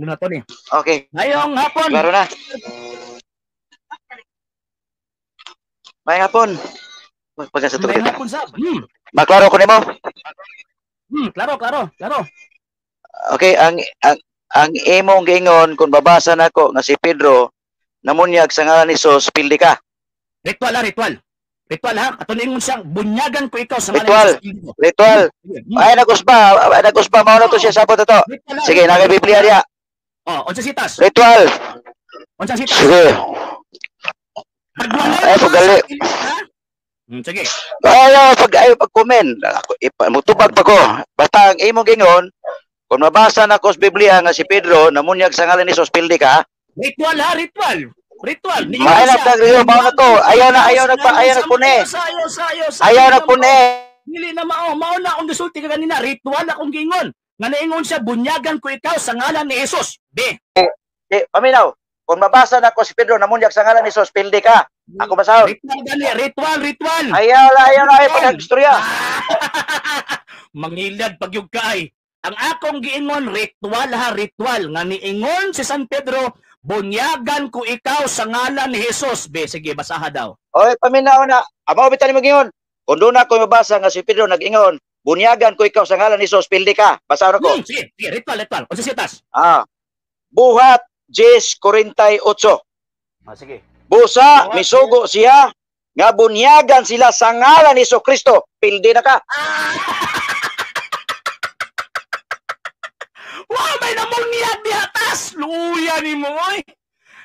Muna to ni. Okay. Ngayong hapon. Klaro na. May hapon. Pagka sa Ngayong hapon sa. Maklaro ko nimo. Klaro. Okay, ang imong gingon kung babasa nako nga si Pedro namunyag sa ngalan ni Jesus, pildi ka. Ritual ha. Katuningon siyang bunyagan ko ikaw sa Ritual. Ay nagusba mao na to siya sabot to. Sige, naka Biblia diya. Unsa sitas? Ritual. Unsa sitas? Sige. Ay pagali. Sige. Pag-comment. Mutubag pa ko. Basta ang imong gingon kung mabasa nako sa Biblia nga si Pedro namunyag sa ngalan ni Jesus, pildi ka. Ritual ha, ritual. Mahanap na rin mao na to. Ayaw nagpune. Ayaw nagpune. Dili na mao na akong gisulti ka kanina. Ritual akong gingon. Nga naingon siya, bunyagan ko ikaw sa ngalan ni Jesus. Paminaw. Kung mabasa na ko si Pedro namunyag sa ngalan ni Jesus, pildi ka. Ako basahon. Ritual. Ayaw na pag-istorya. Mangilad pagyug kaay. Ang akong giingon ritual ha, ritual nga niingon si San Pedro, bunyagan ko ikaw sa ngalan ni Jesus. Sige, basaha daw. Oy, paminaw na. Amo bitan mo gingon. Kung doon ako mabasa nga si Pedro nag-ingon, bunyagan ko ikaw sa ngalan ni Jesus, pildi ka. Basahan ko. Sige, ritual. Unsa sitas? Buhat 10:48. Sige. Busa misugo siya nga bunyagan sila sa ngalan ni Kristo, pildi na ka. May namunyag di atas. Luya ni mo oy.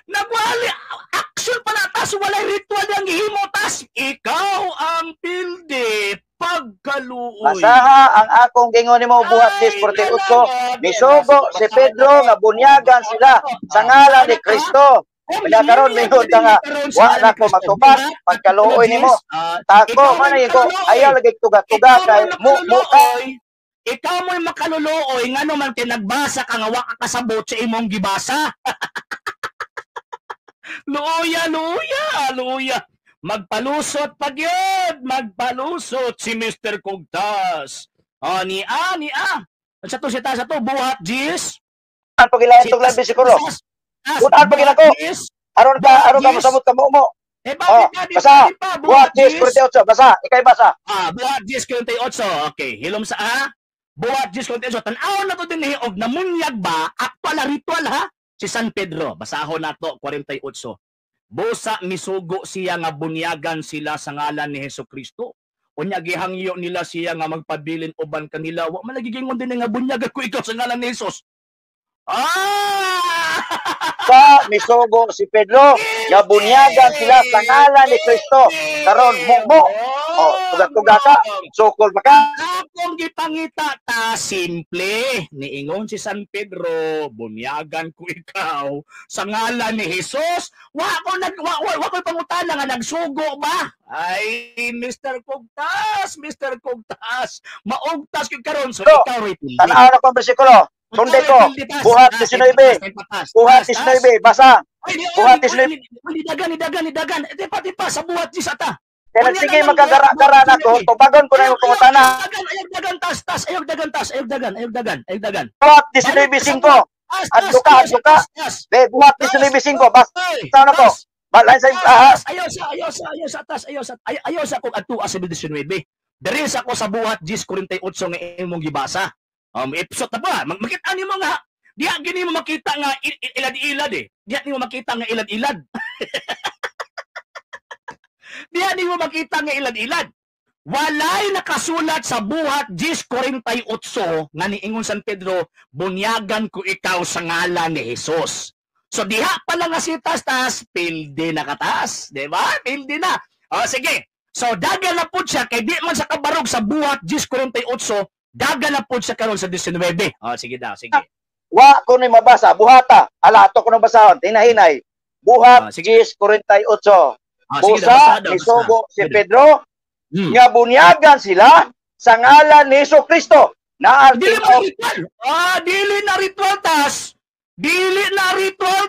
Nagwali action pa na tas walay ritual yang gihimo tas. Ikaw ang pildi pagkaluoy. Basaha ang akong gingon nimo buhat 10:48. Misugo si Pedro nga bunyagan sila sa ngalan ni Kristo. Pinakaroon mingon ka nga wa na ko matubas pagkaluoy nimo. Tako man ko ayaw lagi tuga-tuga kay mo ikaw mo'y makaluluoy nga naman nagbasa ka nga wa ka kasabot sa imong gibasa. Luya. Magpalusot si Mr. Kugtas. Ni Sa to buhat jis. Ang pagilayan tong labi siguro. Buhat pagila ko. Aron ka masamot ka mo. Basa. Buhat 10:48. Basa. Ikay basa. Buhat 10:48. Okay, hilom sa Buhat 10:48. Tan-aw na to din og namunyag ba aktual ritual ha si San Pedro. Basahon nato 48. Busa misugo siya nga bunyagan sila sa ngalan ni Hesukristo. Unya gihangyo nila siya nga magpabilin uban kanila. Wa man nagigingon din nga bunyagan ko ikaw sa ngalan ni Jesus. Sa misugo si Pedro nga bunyagan sila sa ngalan ni Kristo. Karon mo. Tuga-tuga ka. Sukol pa ka. Akong gipangita ta simple. Niingon si San Pedro, bunyagan ko ikaw sa ngalan ni Jesus. Wa ko pangutana nga nagsugo ba? Ay, Mr. Kugtas. Maugtas ko karon so ikaw ray pildi. Tanaw na ko bersikulo. Sunday ko. Buhat 19. Buhat 19. Basa. Buhat 19. Nidagan. Tipa sa buhat di sa ta. Kaya sige magkagara-gara na ko. Tubagon ko na yung kumutana. Ayog dagan. Buhat 19.5. Adto ka. Buhat 19.5. Basta na ko. Balay sa Ayaw sa kung adto sa 19. Diri sa ko sa buhat 10:48 nga imong gibasa. Episode na ba? Makita niyo mga diya gini mo makita nga ilad-ilad eh. Diya niyo makita nga ilad-ilad. Diya niyo makita nga ilad-ilad. Walay nakasulat sa buhat 10:48 nga niingon San Pedro, bunyagan ko ikaw sa ngalan ni Jesus. So diha pala nga si tas pildi na katas, di ba? Pildi na. Sige. So dagan na pud siya kay di man sa kabarog sa buhat 10:48. Dagan na po siya karon sa 19. Sige daw, sige. Wa ko ni mabasa, buhata. Ala ato ko nang basahon, hinahinay. Buhat 10:48. Busa misugo si Pedro nga bunyagan sila sa ngalan ni Kristo. Dili na ritual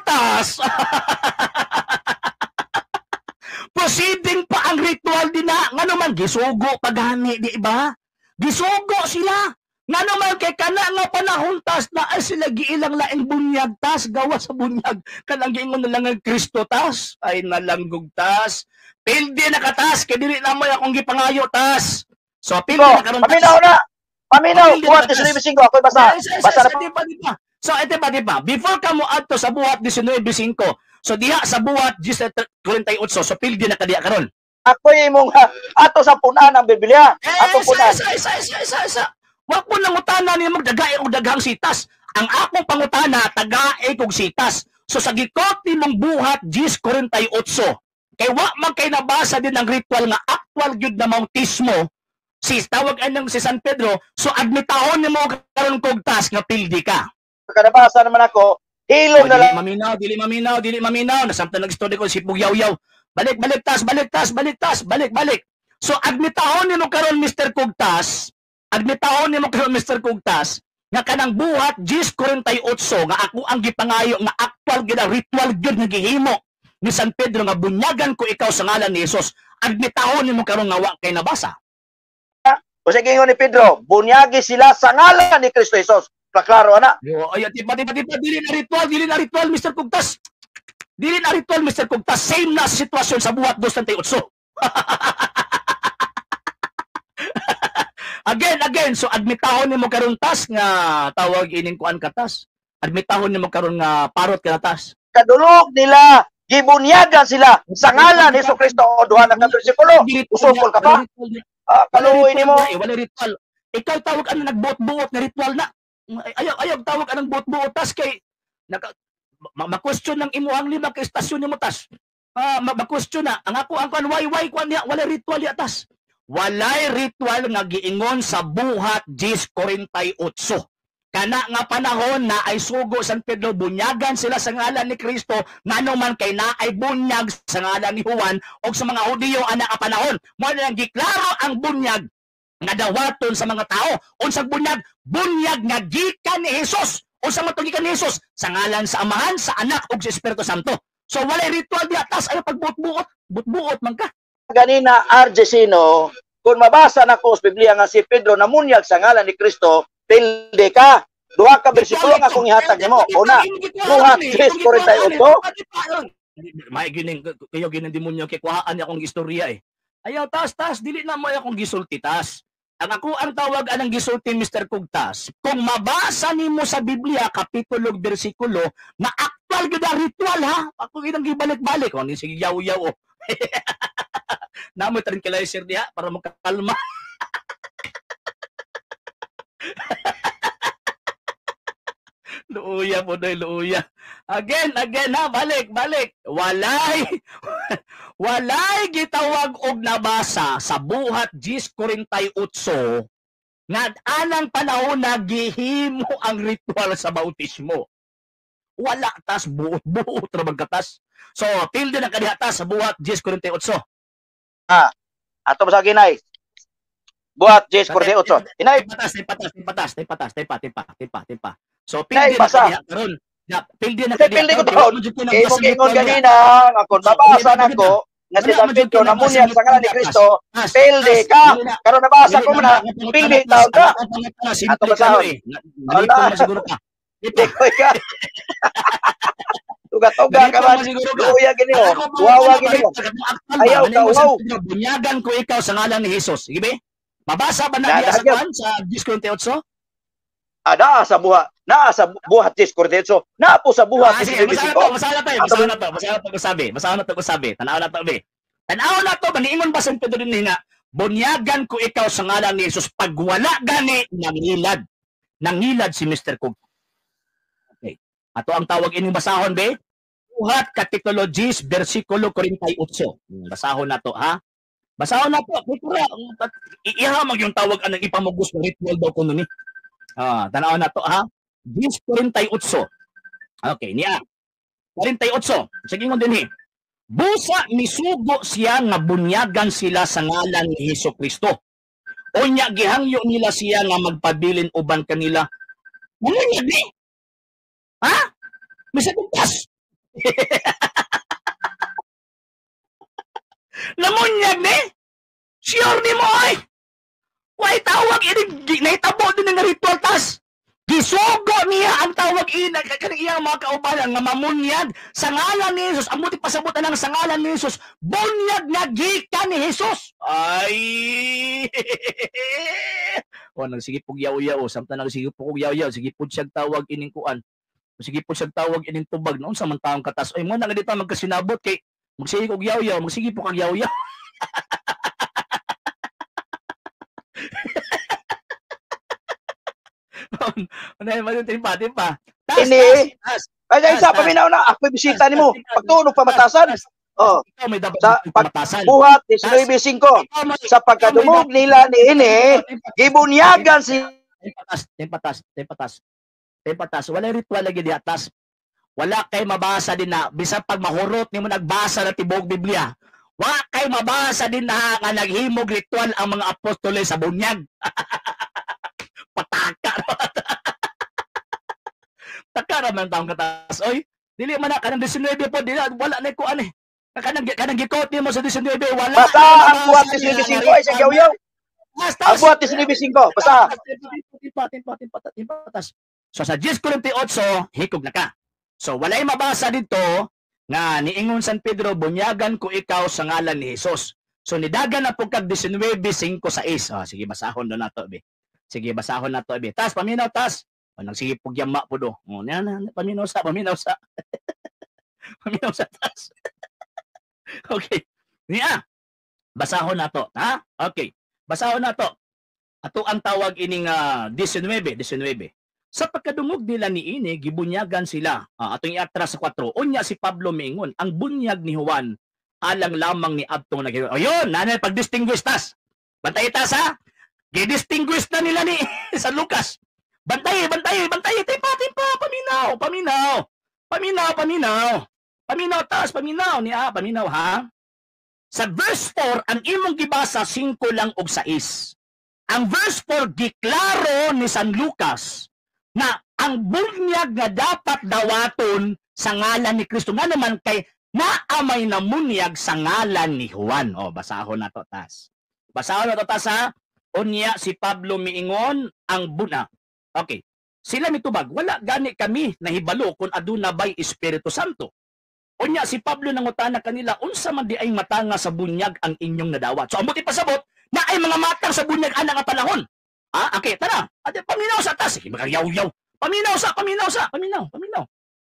tas. Proceeding pa ang ritual din na. Nga naman, gisugo pagani, di ba? Gisugo sila. Nga naman kay kana nga panahon tas na ay sila giilang laing bunyag tas gawa sa bunyag kanang giingon na lang ang Kristo tas ay nalanggog tas pildi na katas kay dili na mo akong gipangayo tas. So pildi Ko, na karon paminaw na. Paminaw, Pildi na buhat katas. 19.5 ako basa. Basa na Di pa. So ito pa. Before ka mo adto sa buhat 19.5. So diha sa buhat 48. So pildi na kadiya karon. ako imong ato sa punan ang Biblia. Ato punan. Isa. Wa ko nang utana ni magdagay og daghang sitas. Ang akong pangutana tagaay kog sitas. So sa gikot nimong buhat 10:48. Kay wa man kay nabasa din ang ritual nga actual gyud na bautismo. Si tawag anang si San Pedro. So admitahon nimo karon kog tas nga pildi ka. Kadabasa naman ako, hilom na lang. Dili maminaw. Nasamtan nag-story ko si Pugyaw-yaw. Balik. So admitahon nimo karon Mr. Kugtas, nga kanang buhat 10:48 nga ako ang gipangayo nga actual gyud ang ritual gyud nga gihimo ni San Pedro nga bunyagan ko ikaw sa ngalan ni Hesus. Admitahon nimo karon nga wa kay nabasa. O sige ni Pedro, bunyagi sila sa ngalan ni Kristo Jesus. Klaro ana. Yo, ay tipa dili na ritual Mr. Kugtas. Dili na ritual Mr. Kugtas, same na sa sitwasyon sa buhat 2:38. Again, so admitahon nimo karon tas nga tawag ining kuan katas. Admitahon nimo karon nga parot ka tas. Kadulog nila, gibunyagan sila sa ngalan ni Kristo o duha na ka bersikulo. Usupol ka pa? Kaluoy nimo. Wala ritual. Ikaw tawag ano nagbuot-buot nga ritual na. Ayaw tawag anang buot-buot tas kay ma-question ng imuhang lima ka istasyon nimo tas. Ma-question na ang ako ang kan why kwan niya wala ritual ya tas. Walay ritual nga giingon sa buhat 10:48. Kana nga panahon na ay sugo San Pedro bunyagan sila sa ngalan ni Kristo ngano man kay naay bunyag sa ngalan ni Juan o sa mga Hudiyo ana nga panahon. Mo na giklaro ang bunyag nga dawaton sa mga tao. Unsang bunyag? Bunyag nga gikan ni Hesus. Unsang matugikan ni Hesus? Sa ngalan sa Amahan, sa Anak ug sa Espiritu Santo. So walay ritual di atas ay pagbuot-buot man ka. Ganina Argesino, kung mabasa na ko sa Biblia nga si Pedro namunyag sa ngalan ni Kristo, pilde ka. Duha ka bersikulo nga akong ihatag nimo. Una, buhat 10:48. May gining kayo gining demonyo kay kuhaan akong istorya eh. Ayaw tas dili na mo akong gisulti tas. Ang ako ang tawag anang gisulti Mr. Kugtas. Kung mabasa nimo sa Biblia kapitulo ug bersikulo na actual gyud ang ritual ha. Ako ginang gibalik-balik oh, ni sige yaw-yaw oh. Namo tranquilizer diha para makakalma. Luuya po doy, luuya. Again ha, balik. Walay gitawag og nabasa sa buhat 10:48 nga anang panahon na gihimo ang ritual sa bautismo. Wala tas buot ra magkatas. So, pilde na kadiha tas sa buhat 10:48. Ato sa ginay. Buhat 10:48. Inay, Patas. So, Nay, pilde na basa. kadiha karon. Pilde na kadiha. pilde ko taon. Kay mo gingon ganina, ako nabasa nako nga si San Pedro namunyag sa ngalan ni Kristo, pilde ka. Karon nabasa ko na, pilde taon ka. Ato basahon. Ala. Siguro ka. Ikoy ka. Tuga-tuga ka man. Luya gini oh. Wawa gini oh. Ayaw ka, wow. Bunyagan ko ikaw sa ngalan ni Jesus. Sige be? Mabasa ba na diya sa kan sa 10:48? Naa sa buhat 10:48. Naa po sa buhat 10:48. Masalah na to ko sabi. Tanaw na to maniingon ba San Pedro din nga bunyagan ko ikaw sa ngalan ni Jesus pag wala gani nangilad si Mr. Kug. Okay. Ato ang tawag ining basahon be. Buhat kapitulo 10 bersikulo 48. Basahon na to ha. Basahon na to. Ihamag yung tawag anang ipamugos ng ritual daw kuno ni. Tanaw na to ha. 10:48. Okay, niya. 48. Sige mo din eh. Busa misugo siya nga bunyagan sila sa ngalan ni Hesukristo. Unya gihangyo nila siya nga magpabilin uban kanila. Namunyag ni? Ha? Misa tugas. Namunyag ni? Sure ni mo ay? Why tawag ini nahitabo din nga ritual Isugo niya ang tawag ina kanang iyang mga kaubanan nga mamunyag sa ngalan ni Jesus. Ang muti pasabutan ng sa ngalan ni Jesus, bunyag nga gikan ni Jesus. Ay. O nang sige pug yaw-yaw, samtang nang sige pug yaw-yaw, sige pud siyang tawag ining kuan. Sige pud siyang tawag ining tubag noon sa man taong katas. Ay mo na dito magkasinabot kay magsige og yaw-yaw, magsige pug kag yaw-yaw. Ano man timpa. Ini. Kaya isa paminaw na ako bisita nimo. Pagtunog pamatasan. Oh. Sa pagbuhat 19:5 sa pagkadumog nila ni ini gibunyagan si tempatas wala ritual lagi di atas. Wala kay mabasa din na bisan pag mahurot nimo nagbasa na tibok Biblia. Wa kay mabasa din na nga naghimog ritual ang mga apostoles sa bunyag. Pataka. Taka raman taong katas. Oy, dili man na kanang 19 po dili wala na ko ani. Kanang gikot nimo sa 19 wala. Basta ang buhat 19:5 ay sa yaw-yaw. Ang buhat 19:5 basta. Timpa. So sa 10:48 hikog na ka. So walay mabasa dito nga niingon San Pedro bunyagan ko ikaw sa ngalan ni Jesus. So nidagan na pug kag 19:5 sa is. Oh, sige basahon na nato be. Sige basahon nato be. Tas paminaw tas. O nang sige pug yama po do. O na paminaw sa. Paminaw sa tas. Okay. Niya. Basahon nato, ha? Okay. Basahon nato. Ato ang tawag ining 19. Sa pagkadungog nila ni ini gibunyagan sila. Atong iatras sa 4. Unya si Pablo miingon, ang bunyag ni Juan alang lamang ni adtong naghiwa. Ayun, nanay pag-distinguish tas. Bantay tas ha. Gi-distinguish na nila ni sa Lucas. Bantay, timpa, paminaw, tas, paminaw ha. Sa verse 4, ang imong gibasa 5 lang og 6. Ang verse 4 giklaro ni San Lucas na ang bunyag nga dapat dawaton sa ngalan ni Kristo nga naman kay naamay na munyag sa ngalan ni Juan. O basahon na to tas. Ha. Unya si Pablo miingon ang buna. Okay. Sila mitubag, wala gani kami nahibalo kung aduna bay Espiritu Santo. Unya si Pablo nangutana kanila, unsa man di ay matanga sa bunyag ang inyong nadawat. So amuti pasabot na ay mga matang sa bunyag ana nga panahon. Okay, tara. Ate paminaw sa tas, sige yaw-yaw. Paminaw.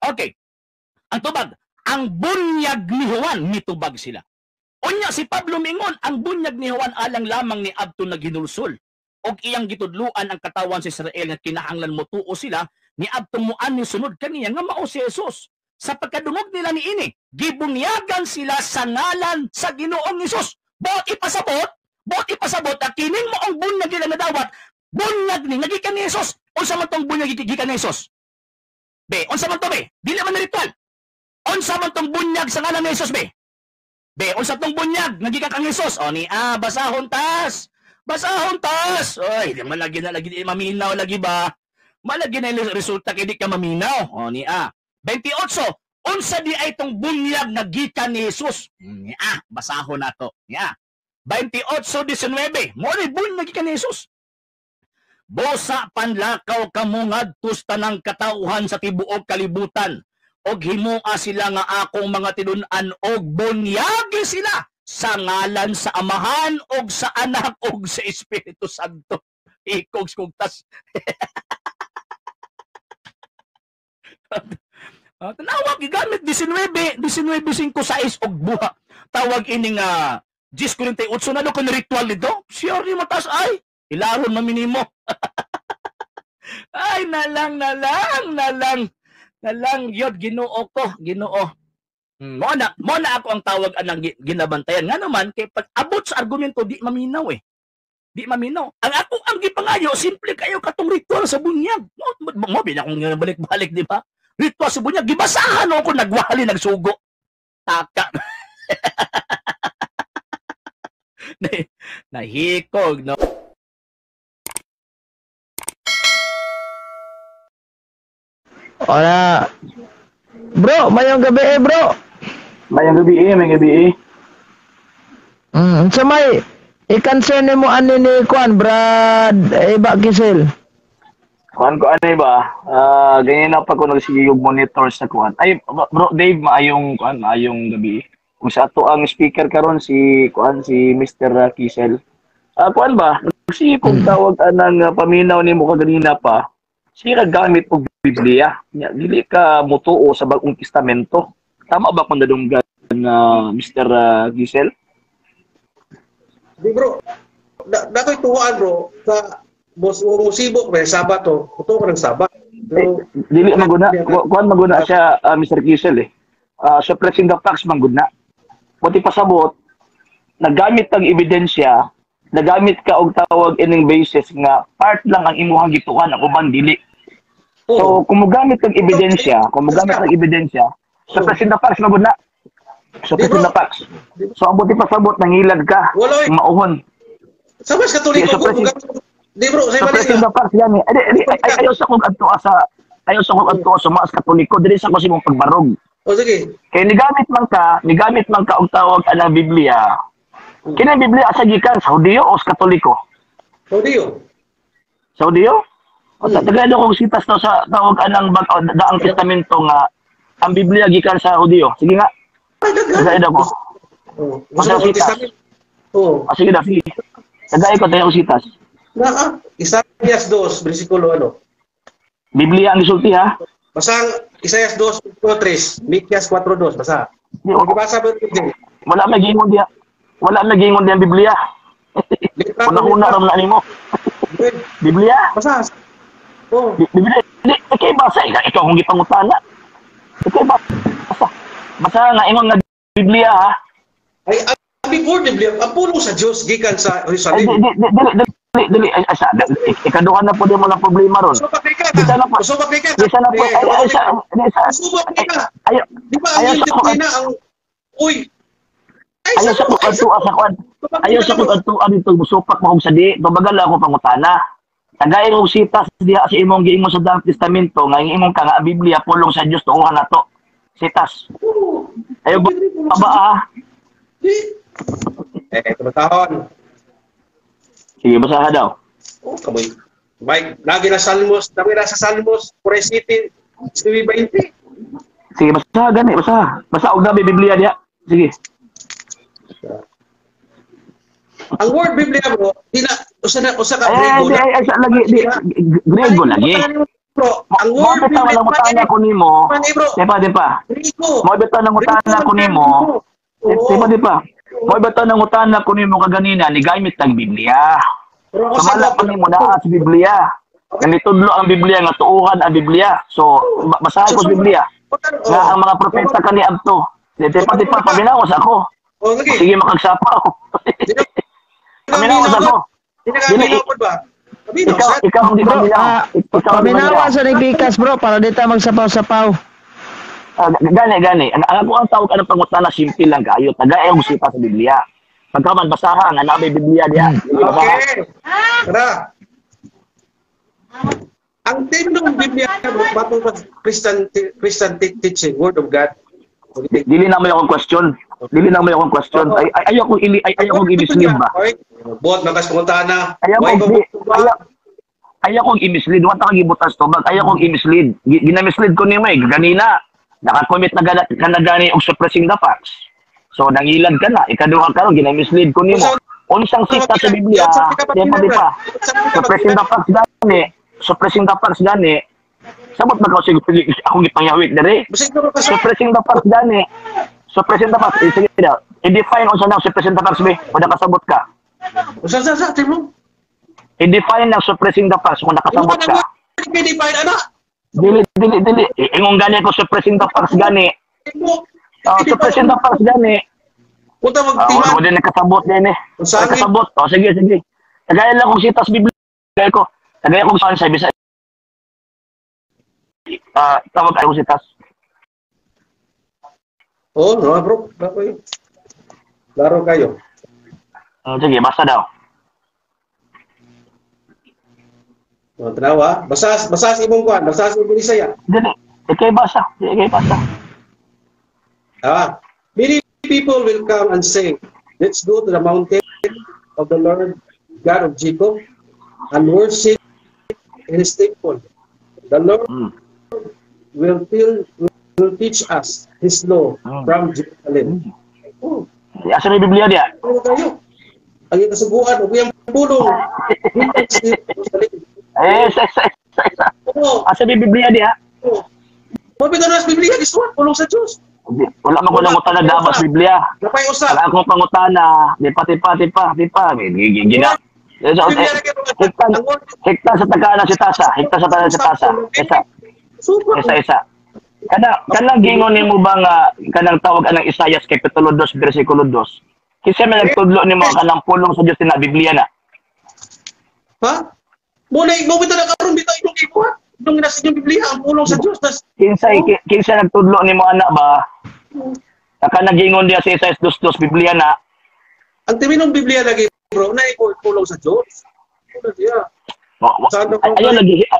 Okay. Ang tubag, ang bunyag ni Juan mitubag sila. Unya si Pablo mingon, ang bunyag ni Juan alang lamang ni adto naghinulsol. Og iyang gitudluan ang katawan sa Israel nga kinahanglan mo tuo sila ni adtong muan ni sunod kaniya nga mao si Jesus. Sa pagkadungog nila ni ini, gibunyagan sila sa ngalan sa Ginoong Hesus. Buot ipasabot at kining moong bunyag nila nadawat, bunyag ni nagikan ni Jesus. Unsa man tong bunyag gikan ni Jesus? Be, unsa man to be? Dili man na ritual. Unsa man tong bunyag sa ngalan ni Jesus be? Be, unsa tong bunyag nagikan kang Jesus? O ni basahon tas. Oy, di man lagi maminaw lagi ba? Malagi na resulta kay di ka maminaw. O ni 28. Unsa di ay tong bunyag nga gikan ni Jesus? Ni basahon nato. Ya. 28:19. Mo ni bunyag gikan ni Jesus. Bosa panlakaw kamo ngadtos tanang katauhan sa tibuok kalibutan. Og himua sila nga akong mga tinun-an og bunyagi sila sa ngalan sa Amahan og sa Anak og sa Espiritu Santo. Ikog skugtas. Tanawag gigamit 19:5 og buha. Tawag ining 10:48 na do kun ritual nito. Sure ni matas ay ilaron maminimo. Ay nalang yod Ginoo ko, Ginoo. Mo na ako ang tawag anang ginabantayan. Nga naman kay pag abot sa argumento di maminaw eh. Di maminaw. Ang gipangayo simple kayo katong ritual sa bunyag. Mo bin akong balik-balik di ba? Ritual sa bunyag gibasahan ako nagwali nagsugo. Taka. Nahikog no. Wala. Bro, mayong gabi bro. May gabi. So i-concern mo ani ni Kwan, Brad Iba Kisel. Kuan ko ano ba? Ganyan na pa ko nagsigig monitor sa kuan. Ay bro Dave, maayong gabi. Kung sa ato ang speaker karon si kuan si Mr. Kisel. Kuan ba? Sige kung tawag anang paminaw nimo kaganina pa. Siya gamit og Biblia. Dili ka mutuo sa Bagong Testamento. Tama ba kung nadunggan Mr. Gisel? Di bro, dato'y tuwaan bro, sa musibok may Sabato, ito ka ng Sabat. Dili maguna, kuan maguna siya Mr. Gisel eh. Suppressing the facts maguna. Pati pasabot, nagamit ang ebidensya, nagamit ka og tawag ining basis nga part lang ang imuhang gituan, ang uban dili. So, kung magamit ang ebidensya, suppressing the facts maguna. Suppressing the facts. So, ang buti pasabot, nangilad ka, mauhon. Sa mas Katoliko ko, di bro, sa suppressing the facts yan eh. Ayaw sa kong adto sa mas Katoliko, dili sa ko si mong pagbarog. O sige. Kaya nigamit man ka og tawag ang Biblia. Kini Biblia asa gikan sa Hudiyo o sa Katoliko? Hudiyo. Sa Hudiyo? O tagad ko sitas to sa tawag anang daang testamento nga ang Biblia gikan sa Hudiyo. Sige nga. Tagad ko. Gusto ko testamento. Oo. Sige na, sige. Tagad ko tayo sitas. Isaias 2, bersikulo ano? Biblia ang gisulti ha. Basang Isaias 2:3, Mikias 4:2, basa. Magbasa ba ito? Wala may gingon diya. Wala may gingon diya ang Biblia. Una-una ram na nimo. Biblia? Basa. Oh. Biblia. Kay basa ikaw kung gipangutana. Kay basa. Basa nga ingon nga Biblia ha. Ay before Biblia, ang pulong sa Diyos gikan sa Jerusalem. Dili ikaduhan na po di mo ng problema ron. Subak ka. Bisa na po. Di ba ang hindi na ang uy. Ayaw sa kung adtua sa kwan. Ayaw sa kung adtua dito musupak mo kung sadi. Babagal ako pangutana. Tagay og sitas diha sa imong giingon sa Daang Testamento nga imong ka nga Biblia pulong sa Dios tuuhan nato. Sitas. Ayaw ba? Kumatahon. Sige, basaha daw. Oh, kamoy. Mike, lagi na sa Salmos, 4:7, 20. Sige, basaha gani, basaha. Basa og gabi Biblia diha. Sige. Ang word Biblia bro, usa ka Grego. Grego lagi. Bro, ang word Biblia nang ko nimo. Di pa. Grego. Mo bitaw nang utana ko nimo. Di pa. Mo bitaw nang utana ko nimo kaganina ni gamit tag Biblia. Kamala pa nimo na sa Biblia. Ganitudlo ang Biblia nga tuuhan ang Biblia. So basahin ko Biblia. Nga ang mga propeta kani adto. Di pa pabinawas ako. Sige makagsapaw. Pabinawas ako. Dili ba? Ikaw hindi Bro, pabinawas. sa nagbikas bro, para di tayo magsapaw-sapaw. Gani. Ang ako ang tawag anong pangutana simple lang kayo. Tagay ang sipa sa Biblia. Pagkaman basahan nga na may Biblia diha. Okay. Tara. Ang theme ng Biblia batong Christian teaching, Word of God. Dili na may akong question. Ayaw kong i-mislead ba? Bot nakas pangutana. Ayaw kong i-mislead. Wa ta gibutas to. Ayaw kong i-mislead. Ginamislead ko nimo ganina. Nakakommit na gani og suppressing the facts. So nangilad ka na, ikaduha ka ron ginamislead ko nimo. Unsang sita sa Biblia, di pa. Suppressing the facts gani. Sabot ba ka ako gipangawik dere? Suppressing the facts gani. Suppressing the facts, sige daw. I-define unsa nang suppressing the facts be? Kung nakasabot ka. Sa timo. I-define ang suppressing the facts kung nakasabot ka. I-define ana. Dili. Ingon gani ko suppressing the facts gani. Suppressing the facts gani. Punta magtiman. Wala din nakasabot din eh. Nakasabot. Sige. Tagayan lang kung sitas Biblia ko. Tagayan kung saan sa Bisaya. Tawag kayo sitas. No bro. Laro kayo. Sige, basta daw. Tanawa, basas imong kuan, basas imong Bisaya. Dili, ikay basa. Many people will come and say, let's go to the mountain of the Lord God of Jacob and worship in His temple. The Lord Mm. will teach us His law from Jerusalem. Oh, Asa may Biblia dia? ano tayo? Ang kasuguan, huwag yung pulong. Oo. Asa may Biblia dia? Oo. Mabito na sa Biblia, this one, pulong sa Diyos. Wala man ko nangutan na dapat Biblia. Napay usap. Wala akong pangutana. Di pa. Gina. Hekta sa tagana si Tasa. Hekta sa tagana si Tasa. Isa. Kanang gingon nimo ba nga kanang tawag anang Isaias kapitulo 2 bersikulo 2. Kinsa man nagtudlo nimo kanang pulong sa Dios na Biblia na? Ha? Muna, mabito na karon bitaw itong ibuhat. Itong nasa inyong Biblia, ang pulong sa Diyos. Kinsa nagtudlo nimo ana ba? Kanang gingon diya sa Isaias 2:2 Biblia na. Ang timinong Biblia lagi, bro, na pulong sa Diyos. Ano siya?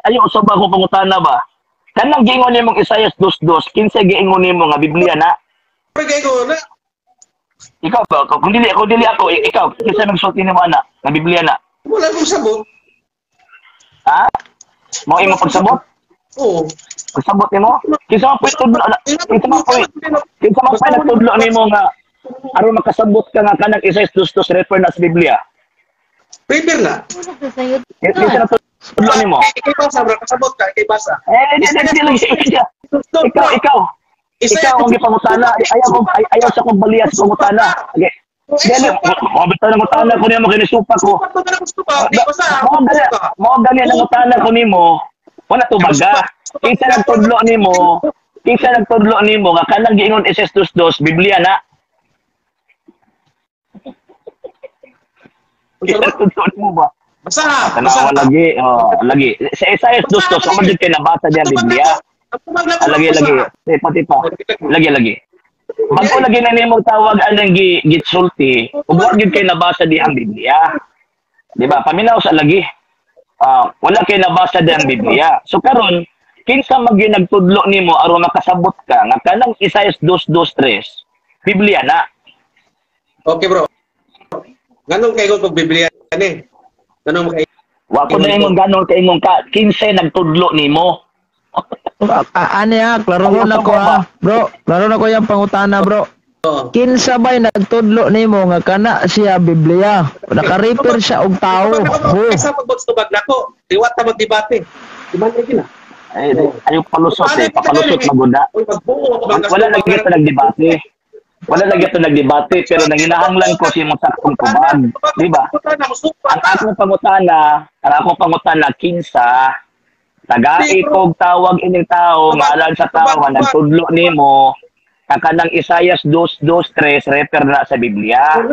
Ayaw usab ba ko pangutana ba? Kanang gingon nimong Isaias 2:2 kinsa giingon nimo nga Biblia na? Pagay ko na. Ikaw ba? Kung dili ako, ikaw, kinsa nagsulti nimo ana nga Biblia na? Wala akong sabot. Ha? Mo imo pagsabot? Oo. Pagsabot nimo? Kinsa man pwede tudlo? Kinsa man pwede tudlo nimo nga aron makasabot ka nga kanang Isaias 2:2 refer na sa Biblia? Prepare na. Kinsa na tudlo nimo? Ikay basa, bro. Kasabot ka, ikay basa. Hindi lang siya. Ikaw ang gipangutana. Ayaw sa kong baliyas pangutana. Okay. Dali, mabita ng utana ko niya makinisupa ko. Mo gani ang utana ko nimo. Wala tubaga. Kinsa nagtudlo nimo nga kanang giingon Isaias 2:2 Biblia na. Kinsa nagtudlo nimo ba? Basa. Tanawa lagi. Lagi. Sa Isaias 2:2 kung man kay nabasa diyan Biblia. Lagi. Lagi. Bago lagi na nimo tawag anang gitsulti, ug wa gyud kay nabasa di ang Biblia. Di ba? Paminaw sa lagi. Wala kay nabasa di ang Biblia. So karon, kinsa maggi nagtudlo nimo aron makasabot ka nga kanang Isaias 2:3 Biblia na. Okay, bro. Ganong kay pag Biblia ni. Ganong kay Wa ko na imong ganon kay imong kinsa nagtudlo nimo. Ano ya, klaro na ko bro. Klaro na ko yung pangutana bro. Kinsa ba'y nagtudlo nimo nga kana siya Biblia? Naka-refer siya og tao. Sa pagbots tubag nako, diwat ta magdebate. Di man lagi na. Ayaw palusot papalusot maguda. Wala lagi ito nagdebate. Pero nanginahanglan ko si mong saktong tubag. Di ba? Ang akong pangutana, kinsa taga-ikog tawag ining tao, maalan sa tao, nagtudlo nimo, kanang Isaias 2:3 refer na sa Biblia.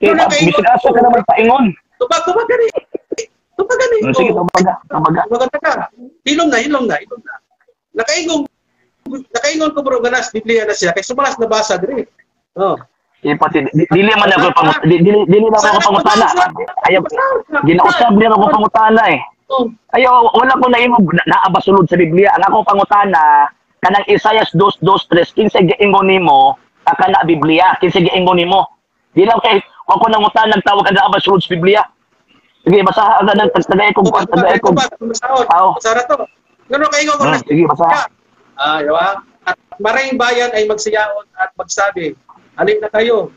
Kaya, bisig asa ka naman paingon. Tubag gani. Sige, tubaga. Ka. Hilom na. Nakaingon ko bro ganas Biblia na siya kay sumalas na basa diri. Dili man ako pangutana. Ayaw ginausab niya ako pangutana eh. Ayaw wala ko na imo naabasulod sa Biblia. Ang akong pangutana kanang Isaias 2:3 kinsa giingon nimo kana Biblia, kinsa giingon nimo. Di lang kay ako nangutan nagtawag ka naabasulod sa Biblia. Sige, basahan ka ng tagay ko. Sara to. Ngano kaingon ko na. Sige, basahan. Yawa. At maraming bayan ay magsiyaon at magsabi, alin na kayo?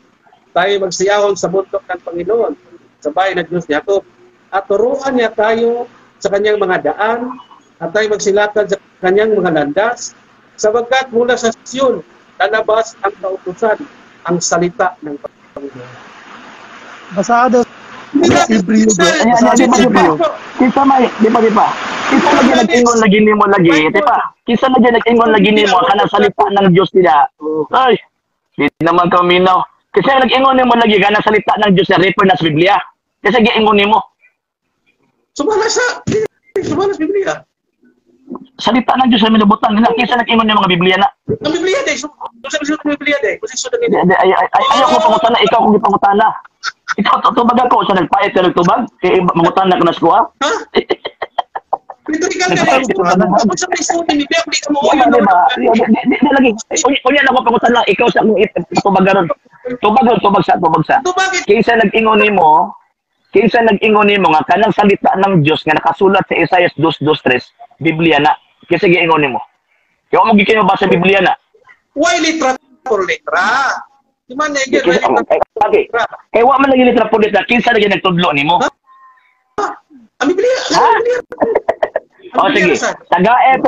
Tayo magsiyahon sa bundok ng Panginoon, sa bayan ng Diyos ni Jacob. At turuan niya tayo sa kanyang mga daan, at tayo magsilakad sa kanyang mga landas, sapagkat mula sa Sion, lalabas ang kautusan, ang salita ng Panginoon. Basado. Hebreo bro. Kinsa may, di pa. Kinsa lagi nag-ingon lagi nimo lagi, di pa. Kinsa lagi nag-ingon lagi nimo kanang salita ng Dios nila. Ay, di naman ka minaw. Kinsa nag-ingon nimo lagi kanang salita ng Dios na refer na sa Biblia. Kinsa giingon nimo? Sumalas Biblia. Salita ng Dios na minubutan nila. Kinsa nag-ingon nimo nga Biblia na? Ang Biblia day, sa Biblia day. Kasi sudan nila. Ayaw ko pangutana, ikaw kung gipangutana. Ikaw tubag ako sa nagpait ka nagtubag. Kaya mangutana ka na ko ha? Ha? Kritikal ka rin. Tapos sa Kristo, hindi ka mo Wala, di ba? Di lagi. Unya na ko pangutana, ikaw sa akong tubag garon. Tubag sa. Kinsa nag-ingon nimo kinsa nag-ingon nimo nga kanang salita ng Dios nga nakasulat sa Isaiah 2:2-3, Biblia na. Kinsa gi-ingon nimo? Kaya mo gikin ba sa Biblia na? Why litra por litra? Di man na Okay. Kaya wa man lagi litra por litra, kinsa lagi nagtudlo nimo? Ang Biblia. O sige, tagae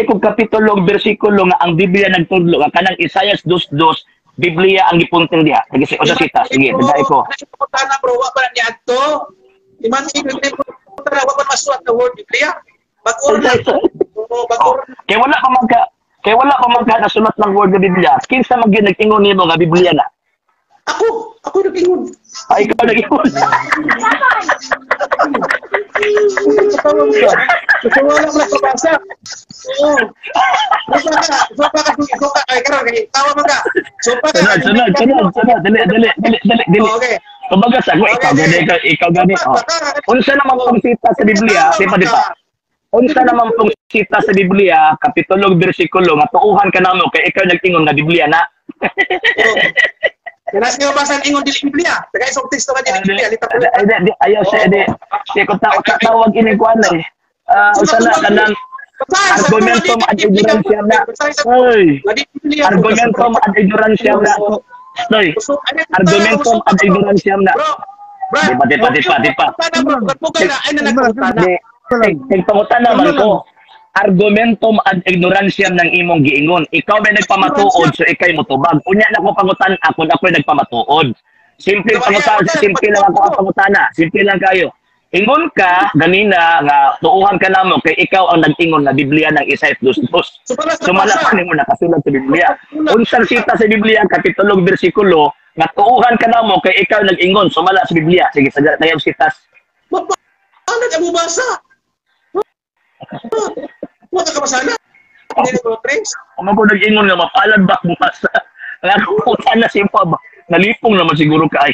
kog kapitulo bersikulo nga ang Biblia nagtudlo nga kanang Isaiah 2:2 Biblia ang gipunting diha. Sige, o sa sita, sige, tagae ko. Tana bro, wa ba ni adto? Di man wa ba masulat na word Biblia? Bag-oran. Kaya wala pa magka nasulat ng word ng Biblia. Kinsa man gyud nag-ingon nimo nga Biblia na? Ako nag-ingon. Ay, ikaw nag-ingon. Gusto mo lang basa. Oo. Sopa ka. Ay, karon kay tawa mo ka. Sopa ka. Sunod. Dili. Okay. Kumbaga sa ko, ikaw gani. Unsa naman pong sita sa Biblia, di pa. Unsa naman pong sita sa Biblia, kapitulo bersikulo nga tuuhan ka namo kay ikaw nag-ingon nga Biblia na. Kinas nga basan ingon dili Biblia. Tagay sa teksto ka dili Biblia. Ayaw siya di ko tawag ini ko ano eh. Usa na kanang argumentum ad ignorantiam na. Hoy. Argumentum ad ignorantiam na. Hoy. Argumentum ad ignorantiam na. Di pa. Pangutana man ko. Argumentum ad ignorantiam ng imong giingon. Ikaw may nagpamatuod so ikay motubag. Unya na ko pangutan ako nagpamatuod. Simple lang ako ang pangutana. Simple lang kayo. Ingon ka ganina nga tuuhan ka namo kay ikaw ang nag-ingon na Biblia ng Isaiah 2:2. Sumala pa nimo nakasulat sa Biblia. Unsang sita sa Biblia kapitulo bersikulo nga tuuhan ka namo kay ikaw nag-ingon sumala sa Biblia. Sige sayang sitas. Ano ka mo basa? Wala ka masana. Hindi ko trace. Ano ko nag-ingon nga mapalad ba bumasa? Nga ko na simpa ba. Nalipong naman siguro ka ay.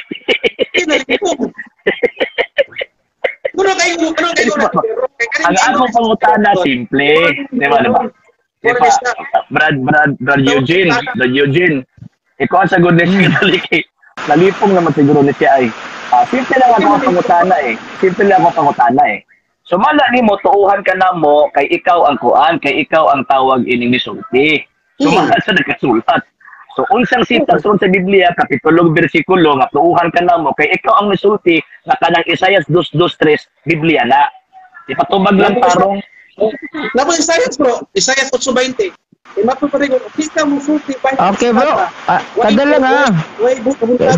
Nalipong. Ang akong pangutana simple, di ba? Brad Eugene. Ikaw ang sagot na siya naliki. Nalipong naman siguro na siya ay. Simple lang ako pangutana eh. Sumala ni mo, tuuhan ka na mo, kay ikaw ang kuan, kay ikaw ang tawag ining misulti. Sumala sa nagkasulat. So, unsang sita sa Biblia, kapitulo, bersikulo, nga tuuhan ka na mo, kay ikaw ang misulti, nga kanang Isaiah 2:2-3, Biblia na. Ipatubag lang tarong. Laban Isaiah bro, Isaiah 8:20. Okay bro, kadala nga.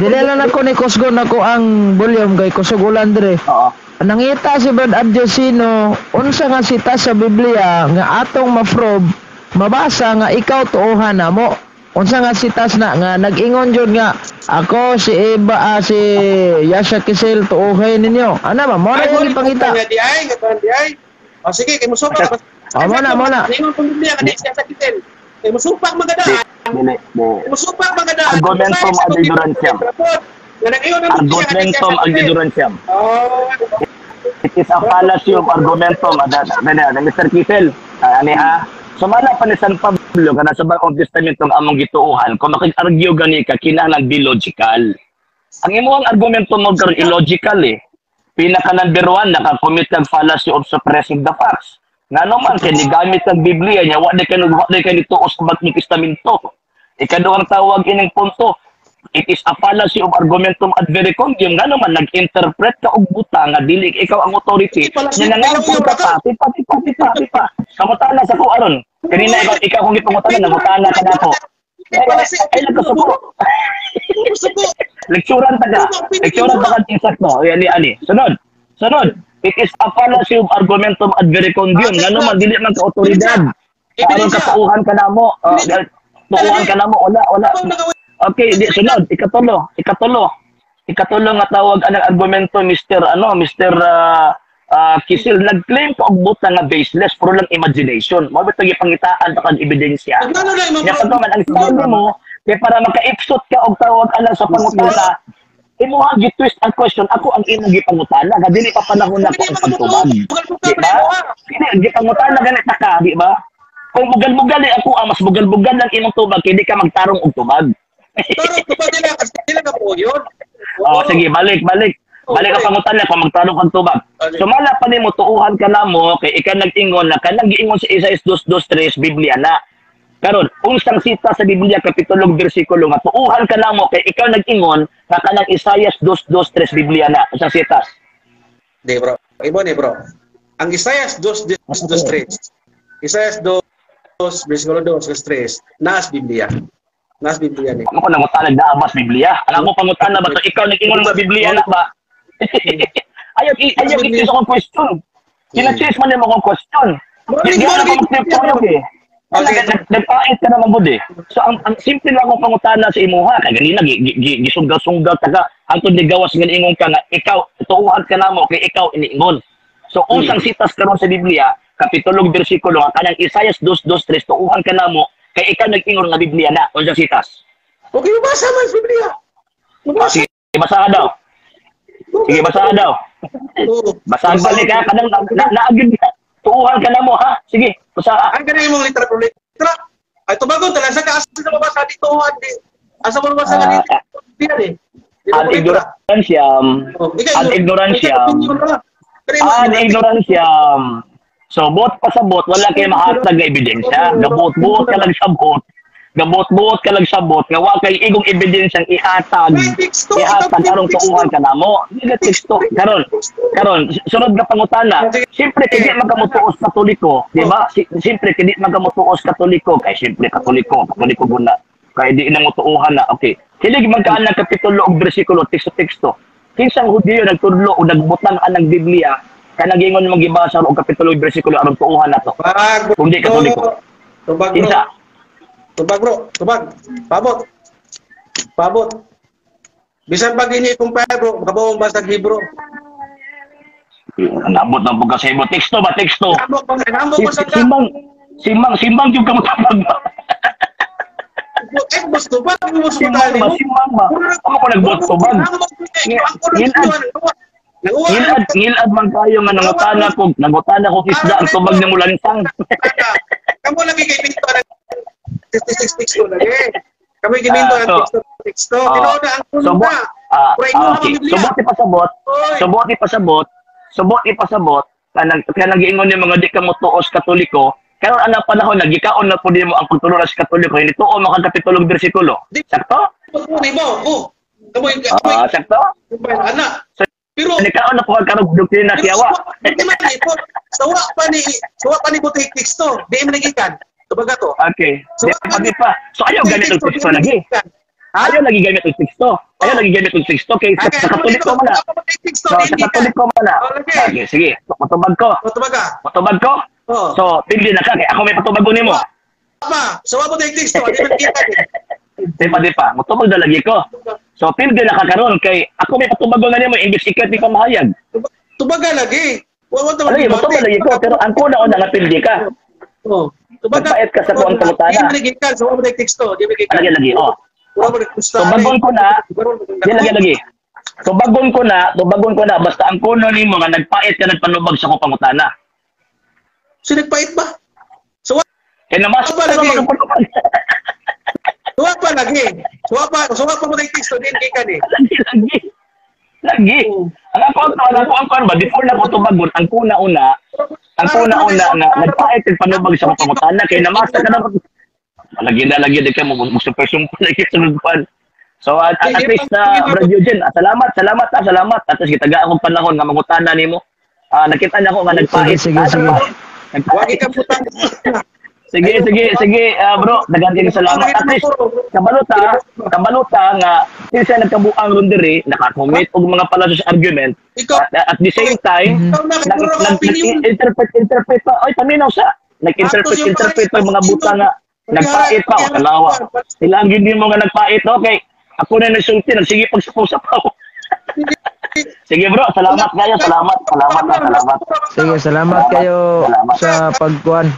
Dili lang ako ni Kusgon ako ang volume kay Kusugulan dire. Nangita si Brad Adjosino, unsa nga sita sa Biblia nga atong ma-probe, mabasa nga ikaw tuuhan na mo. Unsa nga sitas na nga nag-ingon jud nga ako si Eva si Yasha Kisel tuuhay ninyo. Ana ba mo ra yung ipangita. O sige kay musupak. Mo na. Ingon pang Biblia nga siya sa Kisel. Kay musupak magada. Musupak magada. Argumentum ad ignorantiam. Argumentum ad ignorantiam. It is a fallacy of argumentum ad Mr. Kisel. Ani ha. Sumala pa ni San Pablo ka nasa Bagong Testamento ng among gituuhan kung makig-argue gani ka kinahanglan be logical. Ang imong argumento mo karon illogical eh. Pinaka number 1 naka-commit kag fallacy of suppressing the facts. Ngano man kay gamit ang Biblia niya wa day kay nituos sa Bagong Testamento. Ikaduhang tawag ining punto. It is a fallacy of argumentum ad verecundium. Ngano man nag-interpret ka og buta nga dili ikaw ang authority. Nya nangangkon ka pa. Tipa. Kamutana sa ko aron. Kanina ikaw kung gipangutana namutana ka nako. Ay nagkasuko. Lekturan ta ka insakto. Ani. Sunod. It is a fallacy of argumentum ad verecundium. Ngano man dili man ka otoridad. Aron ka tuuhan ka namo. Tuuhan ka namo wala. Okay, di sunod, ikatulo nga tawag ang argumento Mr. Kisil nag-claim ko og buta nga baseless pero lang imagination. Mao bitong ipangitaan ta kag ebidensya. Nya pag man ang sabi mo, kay para maka-ipsot ka og tawag alang sa pangutana, imuha gi-twist ang question, ako ang imong gipangutana, nga dili pa panahon nako ang pagtubag. Di ba? Dili gipangutana ganit ka, di ba? Kung bugal-bugal ako, mas bugal-bugal lang imong tubag, kay di ka magtarong og tubag. Pero kapag nila kasi nila ka po yun. Sige, balik. Balik ka pangutan na kung magtanong kang tubag. Sumala pa nimo tuuhan ka na mo kay ikaw nag-ingon na kanang giingon sa Isaias 2:2-3 Biblia na. Karon, unsang sita sa Biblia kapitulo bersikulo nga tuuhan ka na mo kay ikaw nag-ingon na kanang Isaias 2:2-3 Biblia na. Unsang sitas? Di bro. Ibo ni bro. Ang Isaias 2:2-3. Isaias 2 bersikulo 2:3 naas Biblia. Naas Biblia ni. Ako na mo talag daabas Biblia. Alam mo pangutan na ba to ikaw nag-ingon nga Biblia na ba? Ayaw i-choose akong question. Kina-choose man yung akong question. Hindi ako mag-trip eh. Nagpait ka naman bud eh. So ang simple lang akong pangutana sa imuha kay ganina gisunggal-sunggal taga hangtod ni gawas nga ingon ka nga ikaw tuuhan ka namo kay ikaw iniingon. So unsang sitas karon sa Biblia kapitulo bersikulo nga kanang Isaias 2:2-3 tuuhan ka namo kay ikaw nag-ingon nga Biblia na unsang sitas. Okay, basa man sa Biblia. Sige, basahan daw. Sige, basahan daw. Basahan balik ka kanang naagid ka. Tuuhan ka na mo ha. Sige, basahan. Ang ganun mong litra. Ay, tumagon talaga. Sa kaasa na mabasa dito. Asa mo mabasa nga dito. Diyan eh. Ad ignorantiam. So, bot pa sa bot, wala kayo mahatag na ebidensya. Gabot-bot ka lang sa bot. Gabot-bot ka lang sa bot. Nga wala kayo igong ebidensyang ihatag. Ihatag karong tuuhan ka na mo. Hindi teksto. Karon, sunod ka pangutana. Siyempre, hindi magamutuos katoliko. Di ba? Siyempre, hindi magamutuos katoliko. Kaya siyempre, katoliko guna. Kaya di na mutuuhan na. Okay. Hindi magkaan ng kapitulo o bersikulo, teksto-teksto. Kinsang Hudiyo nagtudlo o nagbutang anang Biblia, kaya nagingon mong gibasa o kapitulo o bersikulo arong tuuhan na to. Kung di katoliko. Tubag bro. Pabot. Bisan pag ini kumpare bro, makabawang basa Hebrew. Nabot ng pagkasebo. Teksto ba? Teksto. Simbang yung kamutabag ba? Mas tubag. Simbang ba? Ako ko nagbot-tubag. Ngilad man kayo nga nangutana ko fisda ang tubag ni Mulansang. Kamu lagi kay Pinto ng teksto lagi. Kami giminto ang teksto. Tinoda ang kuna. Subot ipasabot kanang giingon ni mga di ka motuos katoliko karon ana panahon nagikaon na pud mo ang pagtulo sa katoliko hindi tuo mga kapitulo bersikulo sakto sakto ana pero nagikaon na po karon doktrina kiyawa sawa pa ni buti teksto di man nagikan tubaga to okay di pa so ayaw ganito teksto lagi. Ayaw lagi gamit ang teksto. Kay sa katoliko man na. Sa katoliko man na. Okay, sige. Matubag ko. So, pili na ka. Kaya ako may patubagon nimo. So, wala mo na yung teksto. Di pa. Matubag na lagi ko. So, pili na ka karon kay ako may patubagon na nimo. English ikat di pa mahayag. Tubaga lagi. Matubag lagi ko. Pero ang kuna-una nga pili ka. Magpait ka sa kuwang pangutana. Di mo nagikan. So, wala mo na yung teksto. Lagi. Tubagon ko na, lagi. Tubagon ko na, basta ang kuno nimo nga nagpait ka nagpanubag sa ko pangutana. So nagpait ba? Kaya naman pa lagi. Suwa pa mo na yung teksto, din gikan eh. Lagi. Ang ako ba, before na ko tubagon, ang kuna-una na nagpait ka panubag sa ko pangutana, kaya namasa ka na lagi di ka mo super-sumpal lagi sunod pan. So at least Brad Eugene, salamat. At least gitaga akong panahon nga mangutana nimo. Nakita niya ko nga nagpait. Sige, bro, daghang salamat. At least kabaluta nga since nagkabuang ron diri, naka-commit og mga palasos argument. At the same time, nag-interpret pa. Oy, paminaw sa. Nag-interpret pa mga buta nga nagpait pa o kalawa. Ilang hindi mo nga nagpait, okay. Ako na nagsulti, nagsige pagsapaw-sapaw. Sige bro, salamat kayo, salamat. Sige, salamat kayo sa pagkuhan.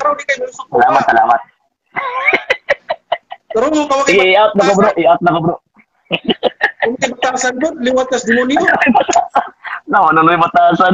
Salamat. Sige, i-out na ko bro. Kung batasan bro, liwat kas demonyo. Ano may batasan?